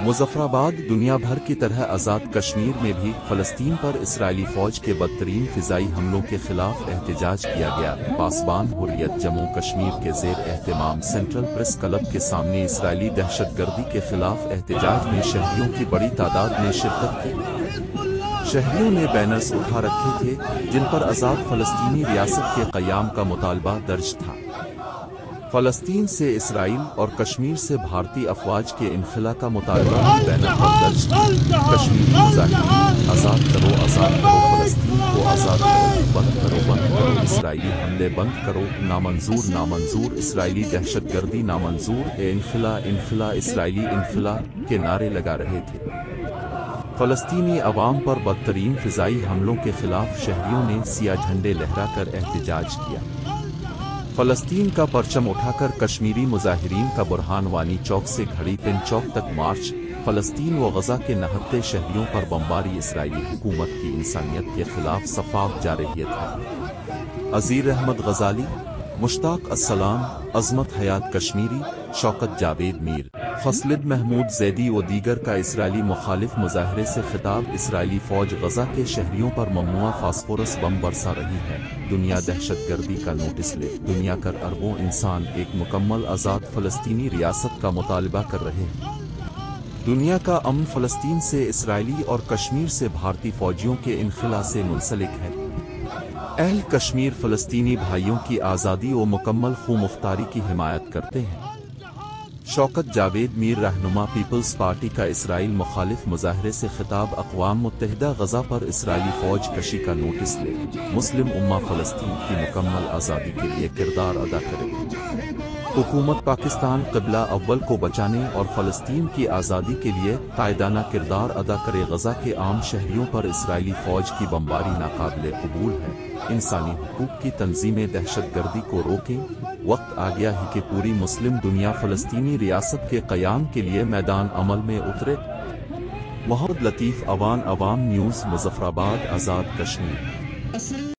مظفرآباد دنیا بھر کی طرح آزاد کشمیر میں بھی فلسطین پر اسرائیلی فوج کے بدترین فضائی حملوں کے خلاف احتجاج کیا گیا۔ پاسبان حریت جموں کشمیر کے زیر اہتمام سینٹرل پریس کلب کے سامنے اسرائیلی دہشت گردی کے خلاف احتجاج میں شہریوں کی بڑی تعداد نے شرکت کی۔ شہریوں نے بینرز اٹھا رکھے تھے جن پر آزاد فلسطینی ریاست کے قیام کا مطالبہ درج تھا۔ فلسطین سے اسرائیل اور کشمیر سے بھارتی افواج کے انخلا کا مطالبہ بھی بینر پر درج تھا۔ کشمیری مظاہرین آزاد کرو فلسطین کو آزاد کرو، بند کرو اسرائیلی حملے بند کرو، نامنظور اسرائیلی دہشت گردی نامنظور، انخلا اسرائیلی انخلا کے نعرے لگا رہے تھے۔ فلسطینی عوام پر بدترین فضائی حملوں کے خلاف شہریوں نے سیاہ جھنڈے لہرا کر احتجاج کیا۔ فلسطین کا پرچم اٹھا کر کشمیری مظاہرین کا برہان وانی چوک سے گھڑی پن چوک تک مارچ۔ فلسطین و غزہ کے نہتے شہریوں پر بمباری اسرائیلی حکومت کی انسانیت کے خلاف صفاق جارحیت ہے۔ عزیر احمد غزالی، مشتاق السلام، عظمت حیات کشمیری، شوکت جاوید میر، خصلد محمود زیدی و دیگر کا اسرائیلی مخالف مظاہرے سے خطاب۔ اسرائیلی فوج غزہ کے شہریوں پر ممنوعہ فاسفورس بم برسا رہی ہے، دنیا دہشت گردی کا نوٹس لے۔ دنیا کر اربوں انسان ایک مکمل آزاد فلسطینی ریاست کا مطالبہ کر رہے ہیں۔ دنیا کا امن فلسطین سے اسرائیلی اور کشمیر سے بھارتی فوجیوں کے انخلا سے منسلک ہے۔ اہل کشمیر فلسطینی بھائیوں کی آزادی و مکمل خود مختاری کی حمایت کرتے ہیں۔ شوکت جاوید میر، رہنما پیپلز پارٹی کا اسرائیل مخالف مظاہرے سے خطاب۔ اقوام متحدہ غزہ پر اسرائیلی فوج کشی کا نوٹس لے، مسلم امہ فلسطین کی مکمل آزادی کے لیے کردار ادا کرے۔ حکومت پاکستان قبلہ اول کو بچانے اور فلسطین کی آزادی کے لیے قائدانہ کردار ادا کرے۔ غزہ کے عام شہریوں پر اسرائیلی فوج کی بمباری ناقابل قبول ہے۔ انسانی حقوق کی تنظیمیں دہشت گردی کو روکیں۔ وقت آ گیا ہے کہ پوری مسلم دنیا فلسطینی ریاست کے قیام کے لیے میدان عمل میں اترے۔ محمد لطیف، عوام نیوز، مظفرآباد، آزاد کشمیر۔